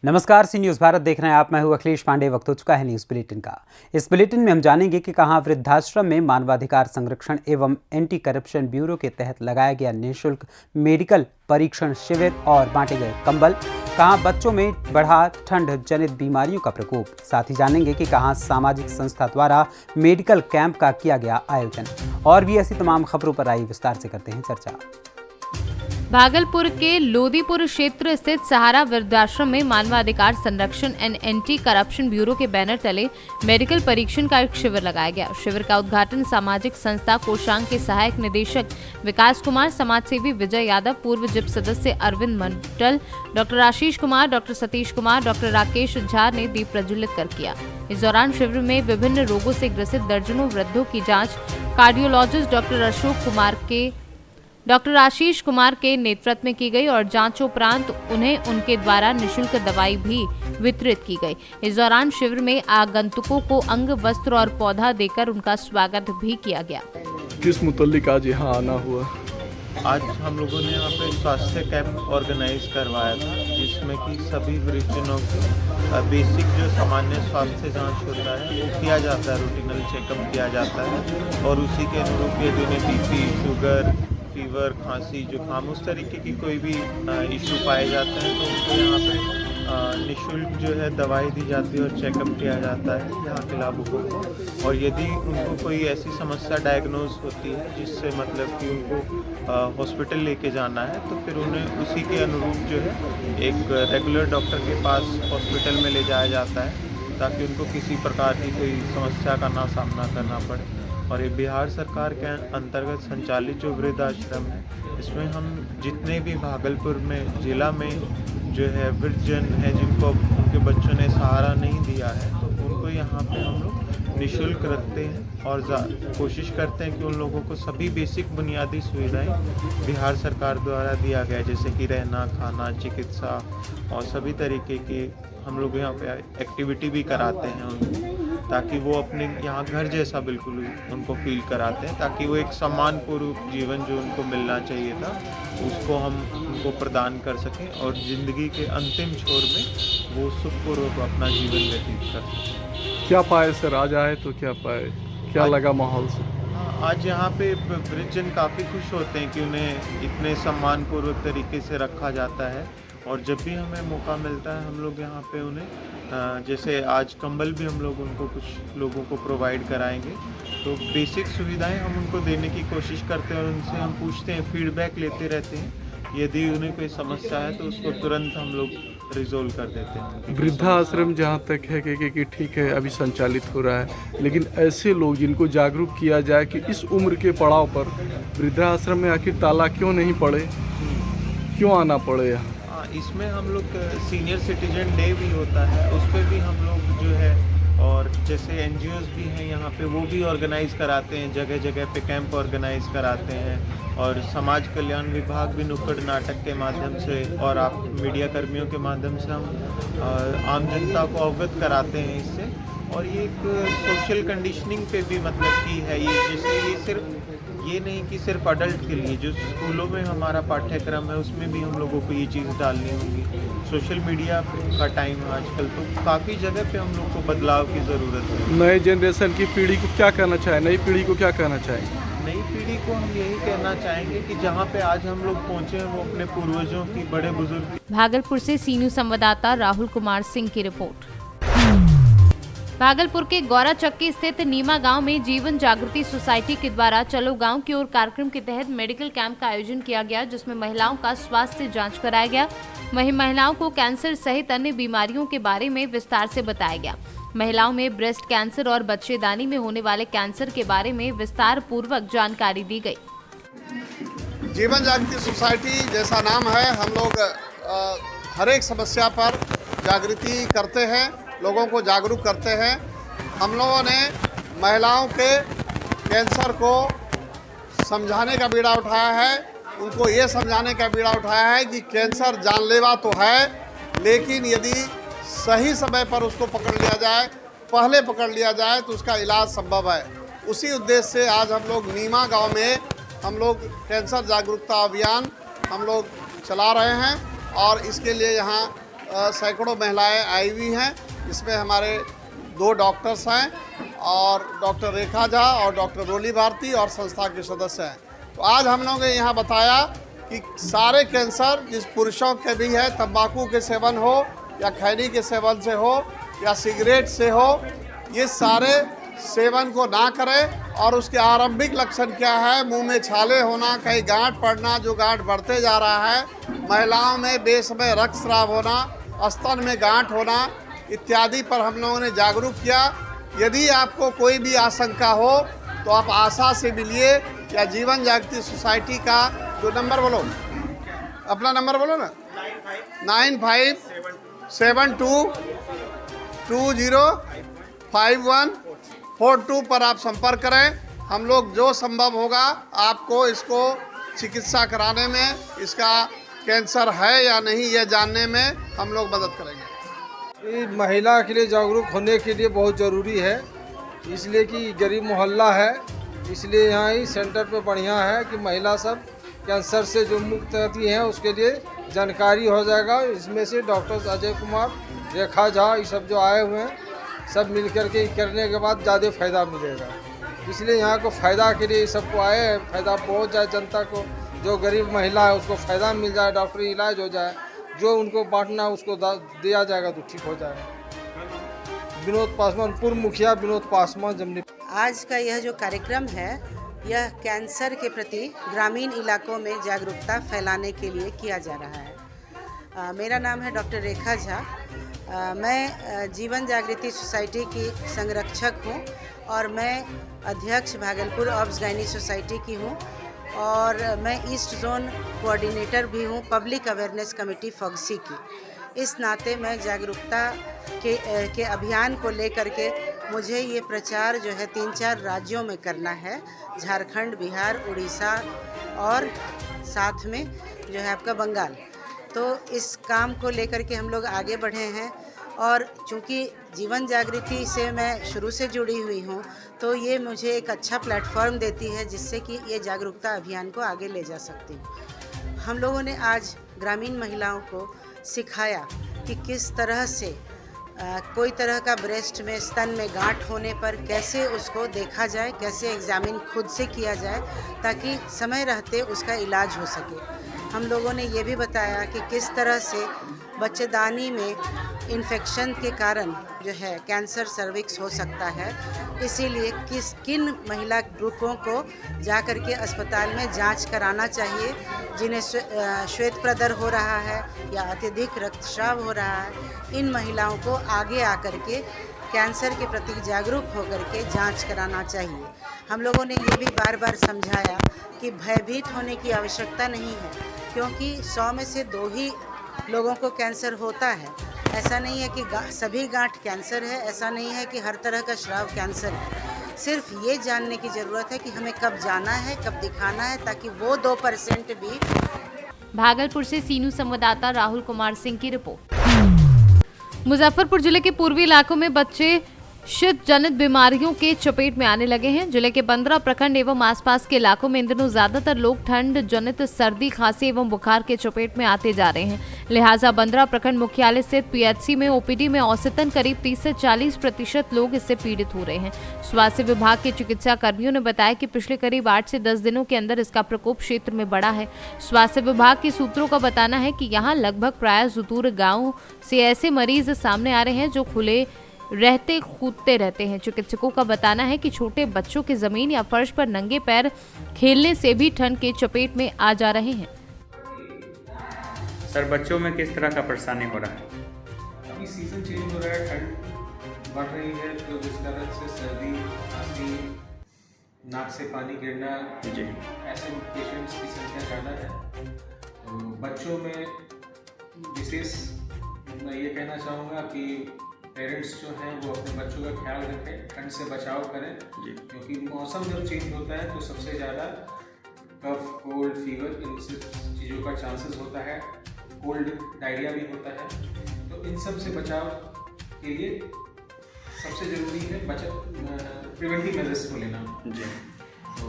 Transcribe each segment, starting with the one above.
नमस्कार, सी न्यूज़ भारत देख रहे हैं आप। मैं हूं अखिलेश पांडे। वक्त हो चुका है न्यूज़ बुलेटिन का। इस बुलेटिन में हम जानेंगे कि कहां वृद्धाश्रम में मानवाधिकार संरक्षण एवं एंटी करप्शन ब्यूरो के तहत लगाया गया निःशुल्क मेडिकल परीक्षण शिविर और बांटे गए कंबल। कहां बच्चों में बढ़ा ठंड जनित बीमारियों का प्रकोप। साथ ही जानेंगे कि कहां सामाजिक संस्था द्वारा मेडिकल कैंप का किया गया आयोजन। और भी ऐसी तमाम खबरों पर आई विस्तार से करते हैं चर्चा। भागलपुर के लोदीपुर क्षेत्र स्थित सहारा वृद्धाश्रम में मानवाधिकार संरक्षण एंड एंटी करप्शन ब्यूरो के बैनर तले मेडिकल परीक्षण का एक शिविर लगाया गया। शिविर का उद्घाटन सामाजिक संस्था कोषांग के सहायक निदेशक विकास कुमार, समाजसेवी विजय यादव, पूर्व जिप सदस्य अरविंद मंडल, doctor Ashish Kumar, doctor Satish Kumar, doctor Rakesh Jha ने दीप प्रज्वलित कर किया। इस दौरान शिविर में विभिन्न रोगों से ग्रसित दर्जनों वृद्धों की जाँच कार्डियोलॉजिस्ट डॉक्टर आशीष कुमार के नेतृत्व में की गई और जांच उपरांत उन्हें उनके द्वारा निःशुल्क दवाई भी वितरित की गई। इस दौरान शिविर में आगंतुकों को अंग, वस्त्र और पौधा देकर उनका स्वागत भी किया गया। किस मुतल्लिक आज यहाँ आना हुआ? आज हम लोगों ने यहाँ पे स्वास्थ्य कैंप ऑर्गेनाइज करवाया था, जिसमें कि सभी वृद्धजनों को बेसिक जो सामान्य स्वास्थ्य जांच होता है वो किया जाता है, रूटीनल चेकअप किया जाता है। और उसी के अनुरूप यदि उन्हें बीपी, शुगर, फीवर, खांसी, जुकाम उस तरीके की कोई भी इशू पाए जाते हैं तो उनको यहाँ पे निःशुल्क जो है दवाई दी जाती है और चेकअप किया जाता है यहाँ के लाभुकों को। और यदि उनको कोई ऐसी समस्या डायग्नोज होती है जिससे मतलब कि उनको हॉस्पिटल लेके जाना है तो फिर उन्हें उसी के अनुरूप जो है एक रेगुलर डॉक्टर के पास हॉस्पिटल में ले जाया जाता है ताकि उनको किसी प्रकार की कोई समस्या का ना सामना करना पड़े। और ये बिहार सरकार के अंतर्गत संचालित जो वृद्धाश्रम है, इसमें हम जितने भी भागलपुर में जिला में जो है वृद्धजन है जिनको उनके बच्चों ने सहारा नहीं दिया है तो उनको यहाँ पे हम लोग निःशुल्क रखते हैं और कोशिश करते हैं कि उन लोगों को सभी बेसिक बुनियादी सुविधाएं बिहार सरकार द्वारा दिया गया है, जैसे कि रहना, खाना, चिकित्सा और सभी तरीके के हम लोग यहाँ पे एक्टिविटी भी कराते हैं उनको, ताकि वो अपने यहाँ घर जैसा बिल्कुल उनको फील कराते हैं, ताकि वो एक सम्मानपूर्वक जीवन जो उनको मिलना चाहिए था उसको हम उनको प्रदान कर सकें और ज़िंदगी के अंतिम छोर में वो सुखपूर्वक अपना जीवन व्यतीत कर सकें। क्या पाए सर? आज आए तो क्या पाए, क्या लगा माहौल से? आज यहाँ पे वृद्धजन काफ़ी खुश होते हैं कि उन्हें इतने सम्मानपूर्वक तरीके से रखा जाता है। और जब भी हमें मौका मिलता है हम लोग यहाँ पे उन्हें जैसे आज कंबल भी हम लोग उनको कुछ लोगों को प्रोवाइड कराएंगे। तो बेसिक सुविधाएं हम उनको देने की कोशिश करते हैं और उनसे हम पूछते हैं, फीडबैक लेते रहते हैं। यदि उन्हें कोई समस्या है तो उसको तुरंत हम लोग रिजोल्व कर देते हैं। वृद्धाश्रम जहाँ तक है कि ठीक है अभी संचालित हो रहा है, लेकिन ऐसे लोग जिनको जागरूक किया जाए कि इस उम्र के पड़ाव पर वृद्धाश्रम में आखिर ताला क्यों नहीं पड़े, क्यों आना पड़े यहाँ? इसमें हम लोग सीनियर सिटीजन डे भी होता है, उस पर भी हम लोग जो है और जैसे एनजीओज़ भी हैं यहाँ पे वो भी ऑर्गेनाइज़ कराते हैं, जगह जगह पे कैंप ऑर्गेनाइज़ कराते हैं। और समाज कल्याण विभाग भी नुक्कड़ नाटक के माध्यम से और आप मीडिया कर्मियों के माध्यम से हम आम जनता को अवगत कराते हैं इससे। और ये एक सोशल कंडीशनिंग पे भी मतलब की है ये, जैसे ये सिर्फ ये नहीं कि सिर्फ अडल्ट के लिए, जो स्कूलों में हमारा पाठ्यक्रम है उसमें भी हम लोगों को ये चीज़ डालनी होगी। सोशल मीडिया का टाइम है आजकल, तो काफ़ी जगह पे हम लोग को बदलाव की ज़रूरत है। नए जनरेशन की पीढ़ी को क्या कहना चाहें, नई पीढ़ी को क्या कहना चाहेंगे? नई पीढ़ी को हम यही कहना चाहेंगे कि जहाँ पे आज हम लोग पहुँचे हैं वो अपने पूर्वजों की, बड़े बुजुर्ग। भागलपुर से सी न्यूज़ संवाददाता राहुल कुमार सिंह की रिपोर्ट। भागलपुर के गौराचक्की स्थित नीमा गांव में जीवन जागृति सोसाइटी के द्वारा चलो गांव की ओर कार्यक्रम के तहत मेडिकल कैंप का आयोजन किया गया, जिसमें महिलाओं का स्वास्थ्य जांच कराया गया। वहीं महिलाओं को कैंसर सहित अन्य बीमारियों के बारे में विस्तार से बताया गया। महिलाओं में ब्रेस्ट कैंसर और बच्चेदानी में होने वाले कैंसर के बारे में विस्तार पूर्वक जानकारी दी गई। जीवन जागृति सोसाइटी जैसा नाम है, हम लोग हर एक समस्या पर जागृति करते हैं, लोगों को जागरूक करते हैं। हम लोगों ने महिलाओं के कैंसर को समझाने का बीड़ा उठाया है, उनको ये समझाने का बीड़ा उठाया है कि कैंसर जानलेवा तो है, लेकिन यदि सही समय पर उसको पकड़ लिया जाए, पहले पकड़ लिया जाए तो उसका इलाज संभव है। उसी उद्देश्य से आज हम लोग नीमा गांव में हम लोग कैंसर जागरूकता अभियान हम लोग चला रहे हैं और इसके लिए यहाँ सैकड़ों महिलाएं आई हुई हैं। इसमें हमारे 2 डॉक्टर्स हैं और डॉक्टर रेखा झा और डॉक्टर रोली भारती और संस्था के सदस्य हैं। तो आज हम लोगों ने यहाँ बताया कि सारे कैंसर जिस पुरुषों के भी है, तंबाकू के सेवन हो या खैनी के सेवन से हो या सिगरेट से हो, ये सारे सेवन को ना करें। और उसके आरंभिक लक्षण क्या है? मुंह में छाले होना, कहीं गांठ पड़ना जो गांठ बढ़ते जा रहा है, महिलाओं में बेसमय रक्तस्राव होना, स्तन में गांठ होना इत्यादि पर हम लोगों ने जागरूक किया। यदि आपको कोई भी आशंका हो तो आप आशा से मिलिए या जीवन जागृति सोसाइटी का जो नंबर बोलो, अपना नंबर बोलो ना, 9572205142 पर आप संपर्क करें। हम लोग जो संभव होगा आपको इसको चिकित्सा कराने में, इसका कैंसर है या नहीं ये जानने में हम लोग मदद करेंगे। ये महिला के लिए जागरूक होने के लिए बहुत ज़रूरी है, इसलिए कि गरीब मोहल्ला है, इसलिए यहाँ ही सेंटर पे बढ़िया है कि महिला सब कैंसर से जो मुक्त रहती हैं उसके लिए जानकारी हो जाएगा। इसमें से डॉक्टर अजय कुमार, रेखा झा, ये सब जो आए हुए हैं, सब मिल कर के करने के बाद ज़्यादा फ़ायदा मिलेगा। इसलिए यहाँ को फ़ायदा के लिए सबको आए हैं, फ़ायदा पहुँच जाए जनता को, जो गरीब महिला है उसको फ़ायदा मिल जाए, डॉक्टरी इलाज हो जाए, जो उनको बांटना उसको दिया जाएगा तो ठीक हो जाएगा। विनोद पासवान, पूर्व मुखिया विनोद पासवान, जमनी। आज का यह जो कार्यक्रम है यह कैंसर के प्रति ग्रामीण इलाकों में जागरूकता फैलाने के लिए किया जा रहा है। मेरा नाम है डॉक्टर रेखा झा। मैं जीवन जागृति सोसाइटी की संरक्षक हूँ और मैं अध्यक्ष भागलपुर ऑब्स गायनी सोसाइटी की हूँ और मैं ईस्ट जोन कोऑर्डिनेटर भी हूँ पब्लिक अवेयरनेस कमेटी फॉग्सी की। इस नाते मैं जागरूकता के अभियान को लेकर के मुझे ये प्रचार जो है 3-4 राज्यों में करना है, झारखंड, बिहार, उड़ीसा और साथ में जो है आपका बंगाल। तो इस काम को लेकर के हम लोग आगे बढ़े हैं और चूँकि जीवन जागृति से मैं शुरू से जुड़ी हुई हूँ तो ये मुझे एक अच्छा प्लेटफॉर्म देती है जिससे कि ये जागरूकता अभियान को आगे ले जा सकती हूँ। हम लोगों ने आज ग्रामीण महिलाओं को सिखाया कि किस तरह से कोई तरह का ब्रेस्ट में, स्तन में गांठ होने पर कैसे उसको देखा जाए, कैसे एग्जामिन खुद से किया जाए ताकि समय रहते उसका इलाज हो सके। हम लोगों ने ये भी बताया कि किस तरह से बच्चेदानी में इन्फेक्शन के कारण जो है कैंसर सर्विक्स हो सकता है, इसीलिए किन महिला ग्रुपों को जाकर के अस्पताल में जांच कराना चाहिए, जिन्हें श्वेत प्रदर हो रहा है या अत्यधिक रक्तस्राव हो रहा है। इन महिलाओं को आगे आकर के कैंसर के प्रति जागरूक होकर के जांच कराना चाहिए। हम लोगों ने ये भी बार बार समझाया कि भयभीत होने की आवश्यकता नहीं है, क्योंकि 100 में से 2 ही लोगों को कैंसर होता है। ऐसा नहीं है कि सभी गांठ कैंसर है, ऐसा नहीं है कि हर तरह का स्राव कैंसर है। सिर्फ ये जानने की ज़रूरत है कि हमें कब जाना है, कब दिखाना है, ताकि वो 2% भी। भागलपुर से सीनू संवाददाता राहुल कुमार सिंह की रिपोर्ट। मुजफ्फरपुर जिले के पूर्वी इलाकों में बच्चे शीत जनित बीमारियों के चपेट में आने लगे हैं। जिले के 15 प्रखंड एवं आसपास के इलाकों में इन दिनों ज्यादातर लोग ठंड जनित सर्दी, खांसी एवं बुखार के चपेट में आते जा रहे हैं। लिहाजा 15 प्रखंड मुख्यालय स्थित पीएचसी में ओपीडी में औसतन करीब 30 से 40% लोग इससे पीड़ित हो रहे हैं। स्वास्थ्य विभाग के चिकित्सा कर्मियों ने बताया कि पिछले करीब 8 से 10 दिनों के अंदर इसका प्रकोप क्षेत्र में बढ़ा है। स्वास्थ्य विभाग के सूत्रों का बताना है कि यहाँ लगभग प्राय सुदूर गाँव से ऐसे मरीज सामने आ रहे हैं जो खुले रहते कूदते रहते हैं। चिकित्सकों का बताना है कि छोटे बच्चों के जमीन या फर्श पर नंगे पैर खेलने से भी ठंड के चपेट में आ जा रहे हैं। सर, बच्चों में किस तरह का परेशानी हो रहा है? अभी सीजन चेंज हो रहा है, ठंड बढ़ रही है, तो जिस तरह से सर्दी, खांसी, नाक से पानी गिरना, जी, ऐसे पेशेंट्स की संख्या ज़्यादा है। तो बच्चों में विशेष मैं ये कहना चाहूँगा कि पेरेंट्स जो हैं वो अपने बच्चों का ख्याल रखें, ठंड से बचाव करें, क्योंकि मौसम जब चेंज होता है तो सबसे ज़्यादा कफ, कोल्ड, फीवर, इन सब चीज़ों का चांसेस होता है। कोल्ड, डायरिया भी होता है। तो इन सब से बचाव के लिए सबसे ज़रूरी है प्रिवेंटिव मेजर्स को लेना जी। तो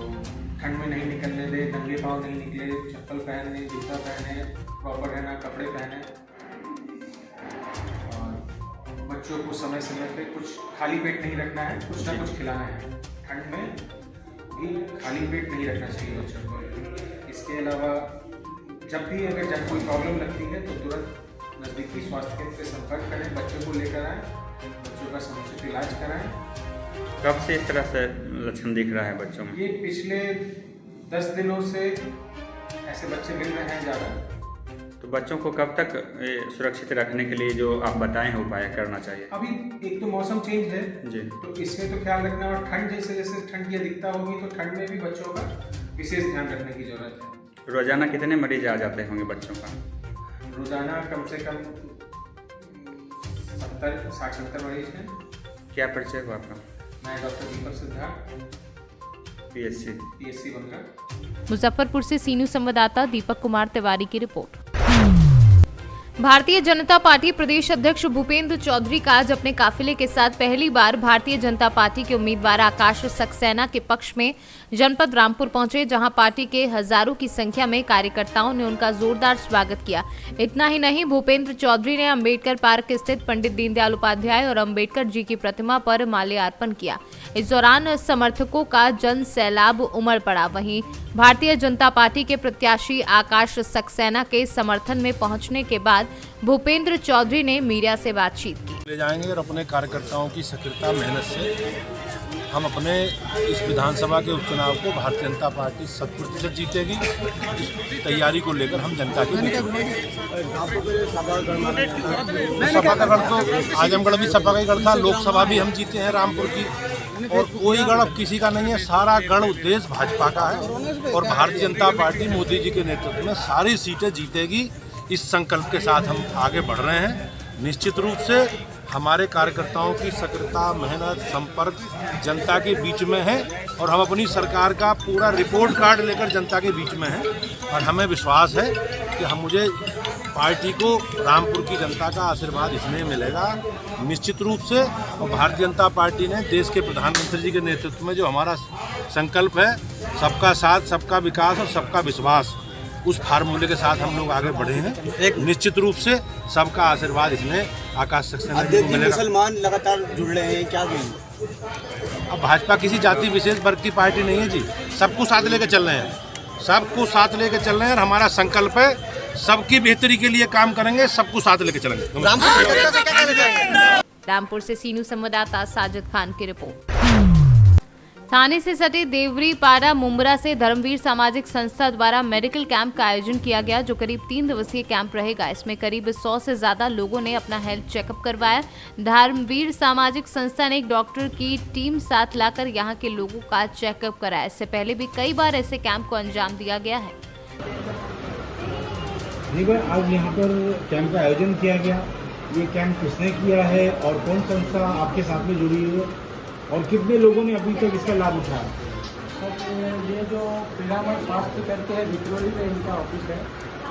ठंड में नहीं निकलने दे, नंगे पाँव नहीं निकले, चप्पल पहने, जूता पहने, प्रॉपर रहना, कपड़े पहने, और बच्चों को समय समय पे कुछ खाली पेट नहीं रखना है, कुछ ना कुछ खिलाना है। ठंड में भी खाली पेट नहीं रखना चाहिए बच्चों को। इसके अलावा जब भी अगर कोई प्रॉब्लम लगती है तो तुरंत नज़दीकी स्वास्थ्य केंद्र से संपर्क करें, बच्चों को लेकर आएँ, बच्चों का समुचित इलाज कराएं। कब से इस तरह से लक्षण दिख रहा है बच्चों में? ये पिछले 10 दिनों से ऐसे बच्चे मिल रहे हैं ज़्यादा। तो बच्चों को कब तक सुरक्षित रखने के लिए जो आप बताए हैं उपाय करना चाहिए? अभी एक तो मौसम चेंज है जी, तो इसमें तो ख्याल रखना, और ठंड जैसे जैसे ठंड की अधिकता होगी तो ठंड में भी बच्चों का विशेष ध्यान रखने की जरूरत है। रोजाना कितने मरीज आ जाते होंगे बच्चों का? रोजाना कम से कम 60-70 मरीज हैं। क्या परिचय हुआ आपका? मैं डॉक्टर दीपक सिद्धार्थ, PSC बनकर। मुजफ्फरपुर से सीनू संवाददाता दीपक कुमार तिवारी की रिपोर्ट। भारतीय जनता पार्टी प्रदेश अध्यक्ष भूपेंद्र चौधरी का आज अपने काफिले के साथ पहली बार भारतीय जनता पार्टी के उम्मीदवार आकाश सक्सेना के पक्ष में जनपद रामपुर पहुंचे, जहां पार्टी के हजारों की संख्या में कार्यकर्ताओं ने उनका जोरदार स्वागत किया। इतना ही नहीं, भूपेंद्र चौधरी ने अंबेडकर पार्क स्थित पंडित दीनदयाल उपाध्याय और अंबेडकर जी की प्रतिमा पर माल्यार्पण किया। इस दौरान समर्थकों का जन सैलाब उमड़ पड़ा। वहीं भारतीय जनता पार्टी के प्रत्याशी आकाश सक्सेना के समर्थन में पहुंचने के बाद भूपेंद्र चौधरी ने मीडिया से बातचीत की। ले जाएंगे और अपने कार्यकर्ताओं की सक्रियता मेहनत से हम अपने इस विधानसभा के उपचुनाव को भारतीय जनता पार्टी 100% जीतेगी। इस तैयारी को लेकर हम जनता के बीच सपा का गढ़ तो आजमगढ़ भी सपा का ही गढ़ था, लोकसभा भी हम जीते हैं रामपुर की, और कोई गढ़ अब किसी का नहीं है, सारा गढ़ देश भाजपा का है और भारतीय जनता पार्टी मोदी जी के नेतृत्व में सारी सीटें जीतेगी। इस संकल्प के साथ हम आगे बढ़ रहे हैं। निश्चित रूप से हमारे कार्यकर्ताओं की सक्रियता, मेहनत, संपर्क जनता के बीच में है और हम अपनी सरकार का पूरा रिपोर्ट कार्ड लेकर जनता के बीच में हैं और हमें विश्वास है कि मुझे पार्टी को रामपुर की जनता का आशीर्वाद इसमें मिलेगा निश्चित रूप से। और भारतीय जनता पार्टी ने देश के प्रधानमंत्री जी के नेतृत्व में जो हमारा संकल्प है, सबका साथ, सबका विकास और सबका विश्वास, उस फार्मूले के साथ हम लोग आगे बढ़े हैं। निश्चित रूप से सबका आशीर्वाद इसमें आकाश सक्सेना जी को मिलेगा। मुसलमान लगातार जुड़ रहे हैं, क्या कहेंगे? अब भाजपा किसी जाति विशेष वर्ग की पार्टी नहीं है जी, सबको साथ लेकर चल रहे हैं, सबको साथ लेकर चल रहे हैं और हमारा संकल्प है सबकी बेहतरी के लिए काम करेंगे, सबको साथ लेकर चलेंगे। रामपुर से सीनू संवाददाता साजिद खान की रिपोर्ट। थाने से सटे देवरी पारा मुंबरा से धर्मवीर सामाजिक संस्था द्वारा मेडिकल कैंप का आयोजन किया गया, जो करीब 3 दिवसीय कैंप रहेगा। इसमें करीब 100 से ज्यादा लोगों ने अपना हेल्थ चेकअप करवाया। धर्मवीर सामाजिक संस्था ने एक डॉक्टर की टीम साथ लाकर यहां के लोगों का चेकअप कराया। इससे पहले भी कई बार ऐसे कैंप को अंजाम दिया गया है। आज यहाँ पर कैंप का आयोजन किया गया। ये कैंप किसने किया है और कौन संस्था आपके साथ में जुड़ी है और कितने लोगों ने अभी तक इसका लाभ उठाया? सर, ये जो पीरामठ स्वास्थ्य करके है, विक्रोली में इनका ऑफिस है,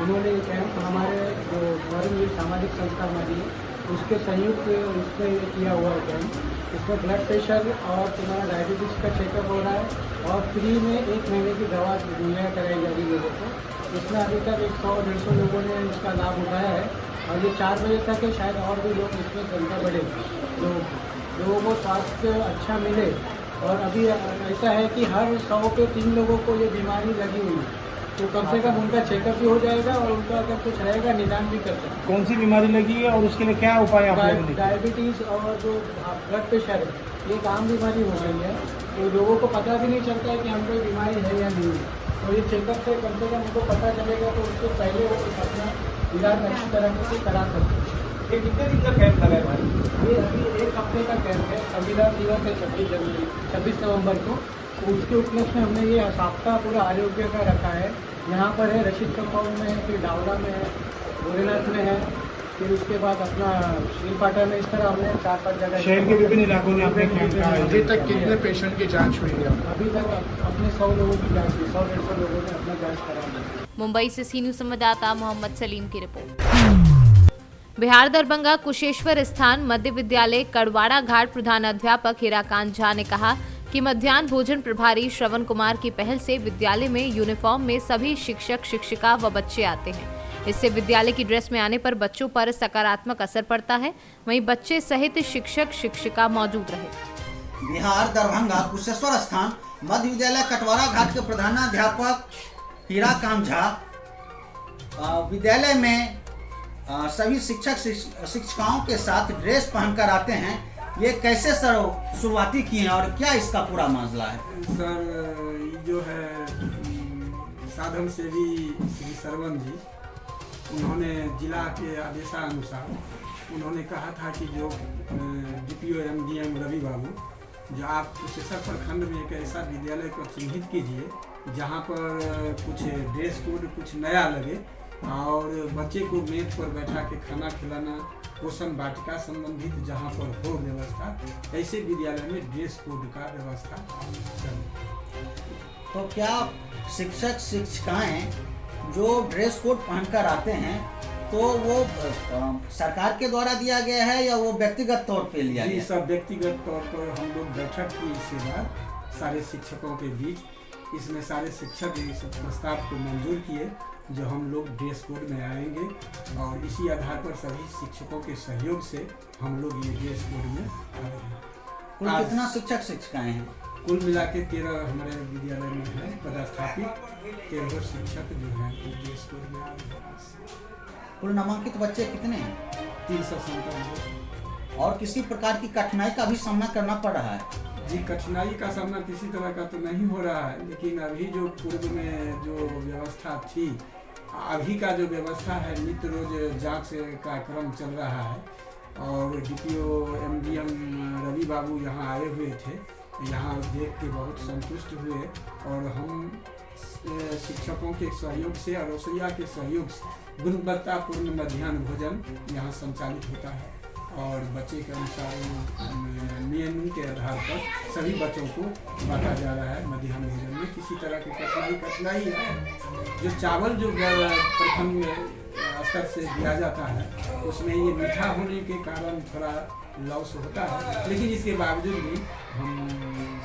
उन्होंने ये कैंप हमारे जो धर्मवीर सामाजिक संस्था हमारी है उसके संयुक्त उसमें ये किया हुआ है कैंप। इसमें ब्लड प्रेशर और तुम्हारा डायबिटीज़ का चेकअप हो रहा है और फ्री में 1 महीने की दवा मुहैया कराई जा रही है लोगों को। इसमें अभी तक 100-150 लोगों ने इसका लाभ उठाया है और ये 4 बजे तक है, शायद और भी लोग इसमें संख्या बढ़े, तो लोगों को स्वास्थ्य अच्छा मिले। और अभी ऐसा है कि हर 100 पे 3 लोगों को ये बीमारी लगी हुई है, तो कम से कम उनका चेकअप भी हो जाएगा और उनका अगर कुछ रहेगा निदान भी कर सकते हैं। कौन सी बीमारी लगी है और उसके लिए क्या उपाय आप लोगों ने? डायबिटीज़ और जो ब्लड प्रेशर है, ये एक आम बीमारी हो गई है, तो लोगों को पता भी नहीं चलता है कि हमको बीमारी है या नहीं है। तो ये चेकअप से कम उनको पता चलेगा, तो उससे पहले वो अपना इलाज अच्छी तरह से करा सकते हैं। ये कितने दिन का कैंप लगा है भाई? ये अभी 1 हफ्ते का कैंप है, संविधान दिवस है 26 नवंबर को, तो उसके उपलक्ष्य में हमने ये सप्ताह पूरा आरोग्य का रखा है। यहाँ पर है, रशीद कंपाउंड में है, फिर डावला में है, गोरेनाथ में है, फिर उसके बाद अपना श्रीपाटा में, इस तरह हमने 4-5 जगह शहर के विभिन्न इलाकों में आपने कैंप का अभी तक कितने पेशेंट की जांच हुई है? अभी तक अपने 100 लोगों की जांच हुई, 100-150 लोगों ने अपना जांच करा दी। मुंबई से सीनू संवाददाता मोहम्मद सलीम की रिपोर्ट। बिहार दरभंगा कुशेश्वर स्थान मध्य विद्यालय कड़वाड़ा घाट प्रधानाध्यापक हीराकांत झा ने कहा कि मध्याह्न भोजन प्रभारी श्रवण कुमार की पहल से विद्यालय में यूनिफॉर्म में सभी शिक्षक शिक्षिका व बच्चे आते हैं। इससे विद्यालय की ड्रेस में आने पर बच्चों पर सकारात्मक असर पड़ता है, वहीं बच्चे सहित शिक्षक शिक्षिका मौजूद रहे। बिहार दरभंगा कुशेश्वर स्थान मध्य विद्यालय कटवारा घाट के प्रधानाध्यापक हीराकांत झा विद्यालय में सभी शिक्षक शिक्षिकाओं के साथ ड्रेस पहनकर आते हैं। ये कैसे सर शुरुआती किए हैं और क्या इसका पूरा मामला है? सर जो है साधन सेवी श्री सरवन जी, उन्होंने जिला के आदेशानुसार उन्होंने कहा था कि जो DPO MDM रवि बाबू, जो आप कुशेश्वर प्रखंड में एक ऐसा विद्यालय को चिन्हित कीजिए जहाँ पर कुछ ड्रेस कोड कुछ नया लगे और बच्चे को मेज पर बैठा के खाना खिलाना, पोषण वाटिका संबंधित जहाँ पर हो व्यवस्था, ऐसे विद्यालय में ड्रेस कोड का व्यवस्था करें। तो क्या शिक्षक शिक्षिकाएं जो ड्रेस कोड पहनकर आते हैं तो वो सरकार के द्वारा दिया गया है या वो व्यक्तिगत तौर पे लिया गया? सब व्यक्तिगत तौर पर हम लोग बैठक की इसके बाद सारे शिक्षकों के बीच इसमें सारे शिक्षक इस प्रस्ताव को मंजूर किए जो हम लोग ड्रेस कोड में आएंगे और इसी आधार पर सभी शिक्षकों के सहयोग से हम लोग ये ड्रेस कोड में आ रहे हैं। कुल कितना शिक्षक शिक्षिकाएं हैं? कुल मिला के 13 हमारे विद्यालय में है पदस्थापित, 13 शिक्षक जो हैं ड्रेस कोड में आ रहे हैं। कुल नामांकित बच्चे कितने हैं? 397। और किसी प्रकार की कठिनाई का भी सामना करना पड़ रहा है? जी, कठिनाई का सामना किसी तरह का तो नहीं हो रहा है, लेकिन अभी जो पूर्व में जो व्यवस्था थी, अभी का जो व्यवस्था है नित्य रोज जांच का क्रम चल रहा है और DPO MDM रवि बाबू यहाँ आए हुए थे, यहाँ देख के बहुत संतुष्ट हुए और हम शिक्षकों के सहयोग से और रसोइया के सहयोग से गुणवत्तापूर्ण मध्याह्न भोजन यहाँ संचालित होता है और बच्चे के अनुसार नियम के आधार पर सभी बच्चों को बांटा जा रहा है मध्याह्न भोजन में। किसी तरह की कठिनाई है। जो चावल जो प्रथम स्तर से दिया जाता है उसमें ये मीठा होने के कारण थोड़ा लॉस होता है, लेकिन इसके बावजूद भी हम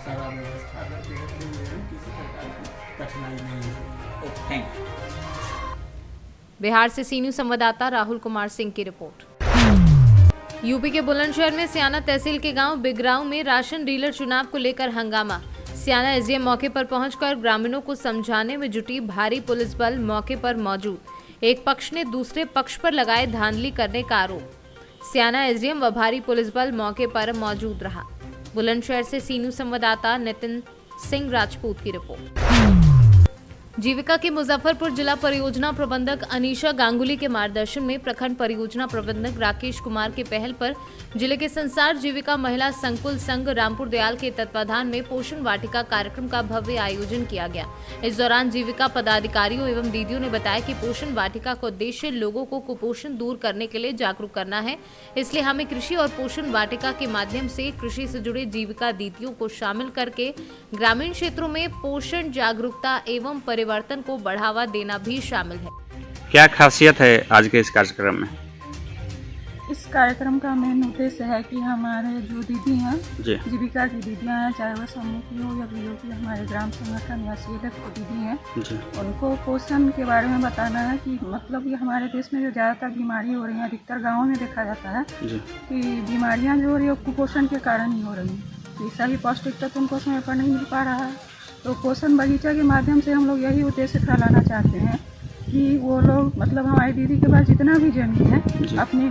सारा व्यवस्था करके रखे हुए हैं, किसी प्रकार की कठिनाई नहीं है। Thank you. बिहार से सी न्यूज़ संवाददाता राहुल कुमार सिंह की रिपोर्ट। यूपी के बुलंदशहर में सियाना तहसील के गांव बिगराव में राशन डीलर चुनाव को लेकर हंगामा। सियाना SDM मौके पर पहुंचकर ग्रामीणों को समझाने में जुटी, भारी पुलिस बल मौके पर मौजूद। एक पक्ष ने दूसरे पक्ष पर लगाए धांधली करने का आरोप। सियाना SDM व भारी पुलिस बल मौके पर मौजूद रहा। बुलंदशहर से सी न्यूज़ संवाददाता नितिन सिंह राजपूत की रिपोर्ट। जीविका के मुजफ्फरपुर जिला परियोजना प्रबंधक अनीशा गांगुली के मार्गदर्शन में प्रखंड परियोजना प्रबंधक राकेश कुमार के पहल पर जिले के संसार जीविका महिला संकुल संघ रामपुर दयाल के तत्वाधान में पोषण वाटिका कार्यक्रम का भव्य आयोजन किया गया। इस दौरान जीविका पदाधिकारियों एवं दीदियों ने बताया कि पोषण वाटिका का उद्देश्य लोगों को कुपोषण दूर करने के लिए जागरूक करना है, इसलिए हमें कृषि और पोषण वाटिका के माध्यम से कृषि से जुड़े जीविका दीदियों को शामिल करके ग्रामीण क्षेत्रों में पोषण जागरूकता एवं परिवर्तन को बढ़ावा देना भी शामिल है। क्या खासियत है आज के इस कार्यक्रम में? इस कार्यक्रम का मेन उद्देश्य है कि हमारे जो दीदी हैं, जीविका की दीदियां हैं, चाहे वह समूह की हो या बीओ की, हमारे ग्राम संगठन या CLF की दीदी हैं, उनको पोषण के बारे में बताना है कि मतलब ये हमारे देश में जो ज़्यादातर बीमारी हो रही है, अधिकतर गाँवों में देखा जाता है कि बीमारियाँ जो हो रही है कुपोषण के कारण ही हो रही है। तो सही पौष्टिक तत्व उनको समय पर नहीं मिल पा रहा है। तो पोषण बगीचा के माध्यम से हम लोग यही उद्देश्य फैलाना चाहते हैं कि वो लोग मतलब हमारी दीदी के पास जितना भी जमीन है अपने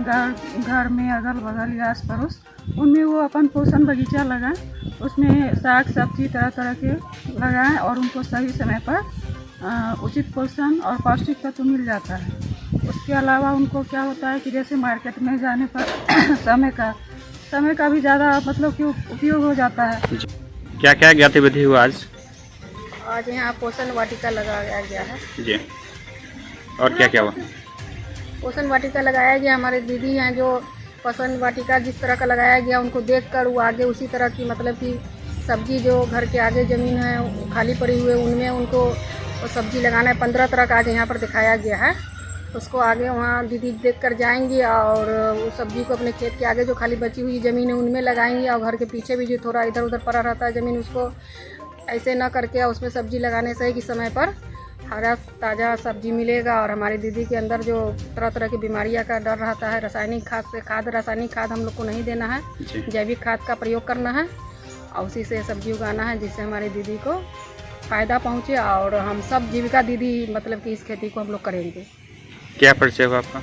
घर में अगल बगल या आस पड़ोस उनमें वो अपन पोषण बगीचा लगाएं, उसमें साग सब्जी तरह तरह के लगाएं और उनको सही समय पर उचित पोषण और पौष्टिक तत्व मिल जाता है। उसके अलावा उनको क्या होता है कि जैसे मार्केट में जाने पर समय का भी ज़्यादा मतलब कि उपयोग हो जाता है। क्या क्या गतिविधि हुआ आज यहाँ पोषण वाटिका लगाया गया है जी। और क्या क्या हुआ? पोषण वाटिका लगाया गया। हमारे दीदी हैं जो पोषण वाटिका जिस तरह का लगाया गया उनको देखकर वो आगे उसी तरह की मतलब कि सब्जी जो घर के आगे ज़मीन है खाली पड़ी हुई है उनमें उनको सब्जी लगाना है। 15 तरह का आज यहाँ पर दिखाया गया है उसको आगे वहाँ दीदी देख कर जाएंगी और उस सब्जी को अपने खेत के आगे जो खाली बची हुई ज़मीन है उनमें लगाएंगी और घर के पीछे भी जो थोड़ा इधर उधर पड़ा रहता है ज़मीन उसको ऐसे न करके उसमें सब्जी लगाने से है कि समय पर हरा ताज़ा सब्जी मिलेगा। और हमारी दीदी के अंदर जो तरह तरह की बीमारियां का डर रहता है, रासायनिक खाद हम लोग को नहीं देना है, जैविक खाद का प्रयोग करना है और उसी से सब्जी उगाना है जिससे हमारी दीदी को फ़ायदा पहुँचे और हम सब जीविका दीदी मतलब कि इस खेती को हम लोग करेंगे। क्या परिचय हुआ आपका?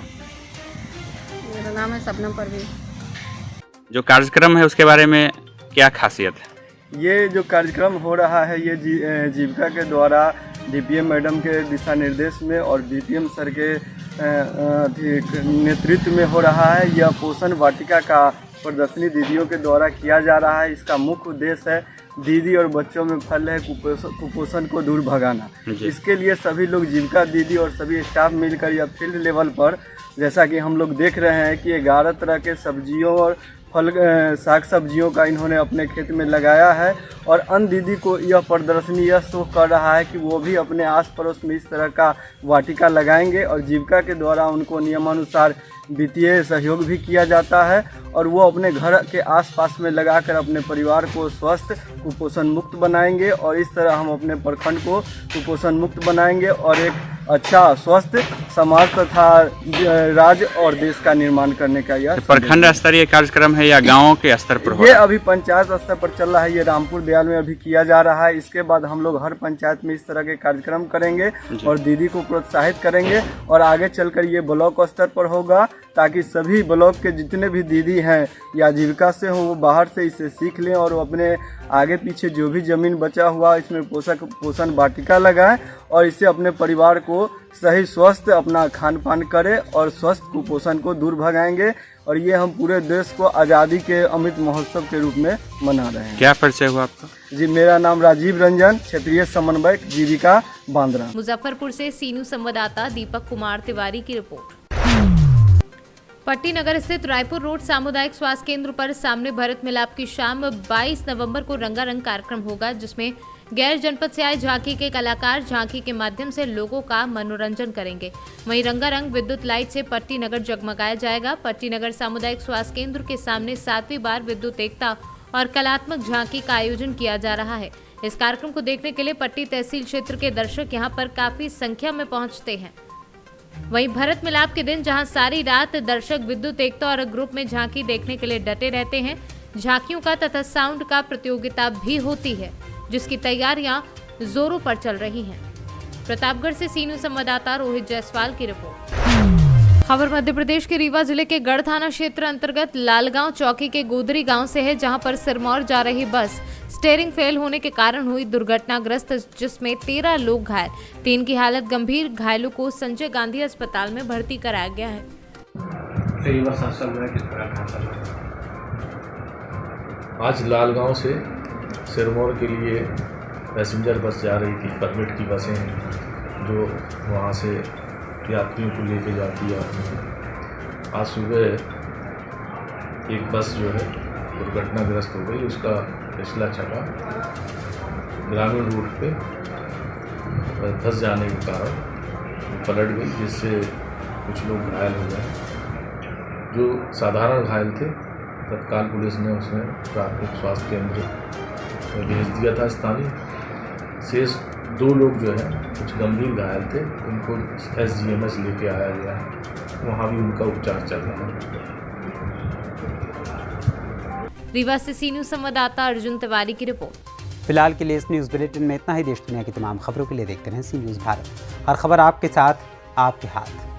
मेरा नाम है शबनम परवीन। जो कार्यक्रम है उसके बारे में क्या खासियत है? ये जो कार्यक्रम हो रहा है ये जीविका के द्वारा डीपीएम मैडम के दिशा निर्देश में और डीपीएम सर के नेतृत्व में हो रहा है। यह पोषण वाटिका का प्रदर्शनी दीदियों के द्वारा किया जा रहा है। इसका मुख्य उद्देश्य है दीदी और बच्चों में फैल रहे कुपोषण को दूर भगाना। इसके लिए सभी लोग जीविका दीदी और सभी स्टाफ मिलकर यह फील्ड लेवल पर, जैसा कि हम लोग देख रहे हैं कि 11 तरह के सब्जियों और फल साग सब्जियों का इन्होंने अपने खेत में लगाया है और अन्य दीदी को यह प्रदर्शनी यह शो कर रहा है कि वो भी अपने आस पड़ोस में इस तरह का वाटिका लगाएंगे और जीविका के द्वारा उनको नियमानुसार वित्तीय सहयोग भी किया जाता है और वो अपने घर के आसपास में लगाकर अपने परिवार को स्वस्थ कुपोषण मुक्त बनाएंगे और इस तरह हम अपने प्रखंड को कुपोषण मुक्त बनाएंगे और एक अच्छा स्वस्थ समाज तथा राज्य और देश का निर्माण करने का यह प्रखंड स्तरीय कार्यक्रम है या गाँव के स्तर पर? ये अभी पंचायत स्तर पर चल रहा है। ये रामपुर दयाल में अभी किया जा रहा है। इसके बाद हम लोग हर पंचायत में इस तरह के कार्यक्रम करेंगे और दीदी को प्रोत्साहित करेंगे और आगे चलकर ये ब्लॉक स्तर पर होगा ताकि सभी ब्लॉक के जितने भी दीदी हैं या जीविका से हो वो बाहर से इसे सीख लें और वो अपने आगे पीछे जो भी ज़मीन बचा हुआ इसमें पोषण वाटिका लगाएं और इससे अपने परिवार को सही स्वस्थ अपना खान पान करें और स्वस्थ कुपोषण को दूर भगाएंगे और ये हम पूरे देश को आज़ादी के अमृत महोत्सव के रूप में मना रहे हैं। क्या परिचय हुआ आपका? जी, मेरा नाम राजीव रंजन, क्षेत्रीय समन्वयक जीविका बांद्रा। मुजफ्फरपुर से सीनू संवाददाता दीपक कुमार तिवारी की रिपोर्ट। पट्टी नगर स्थित रायपुर रोड सामुदायिक स्वास्थ्य केंद्र पर सामने भरत मिलाप की शाम 22 नवंबर को रंगारंग कार्यक्रम होगा जिसमें गैर जनपद से आए झांकी के कलाकार झांकी के माध्यम से लोगों का मनोरंजन करेंगे। वहीं रंगारंग विद्युत लाइट से पट्टी नगर जगमगाया जाएगा। पट्टी नगर सामुदायिक स्वास्थ्य केंद्र के सामने 7वीं बार विद्युत एकता और कलात्मक झांकी का आयोजन किया जा रहा है। इस कार्यक्रम को देखने के लिए पट्टी तहसील क्षेत्र के दर्शक यहाँ पर काफी संख्या में पहुँचते हैं। वहीं भरत मिलाप के दिन जहां सारी रात दर्शक विद्युत एकता और ग्रुप में झांकी देखने के लिए डटे रहते हैं। झांकियों का तथा साउंड का प्रतियोगिता भी होती है जिसकी तैयारियां जोरों पर चल रही हैं। प्रतापगढ़ से सीनू संवाददाता रोहित जायसवाल की रिपोर्ट। खबर मध्य प्रदेश के रीवा जिले के गढ़ थाना क्षेत्र अंतर्गत लालगांव चौकी के गोदरी गांव से है जहां पर सिरमौर जा रही बस स्टीयरिंग फेल होने के कारण हुई दुर्घटनाग्रस्त जिसमें 13 लोग घायल। 3 की हालत गंभीर, घायलों को संजय गांधी अस्पताल में भर्ती कराया गया है। आज लालगांव से सिरमौर के लिए पैसेंजर बस जा रही थी। परमिट की बसें जो वहाँ से यात्रियों को लेके जाती है। आज सुबह एक बस जो है दुर्घटनाग्रस्त हो गई। उसका पिछला चक्का ग्रामीण रूट पे धंस जाने के कारण पलट गई जिससे कुछ लोग घायल हो गए। जो साधारण घायल थे तत्काल पुलिस ने उसमें प्राथमिक स्वास्थ्य केंद्र में भेज दिया था स्थानीय। शेष 2 लोग जो है कुछ गंभीर घायल थे, उनको SGMS लेके आया गया है। वहाँ भी उनका उपचार चल रहा है। रीवा से सीनू संवाददाता अर्जुन तिवारी की रिपोर्ट। फिलहाल के लिए इस न्यूज़ बुलेटिन में इतना ही। देश दुनिया की तमाम खबरों के लिए देखते रहें सी न्यूज़ भारत। हर खबर आपके साथ, आपके हाथ।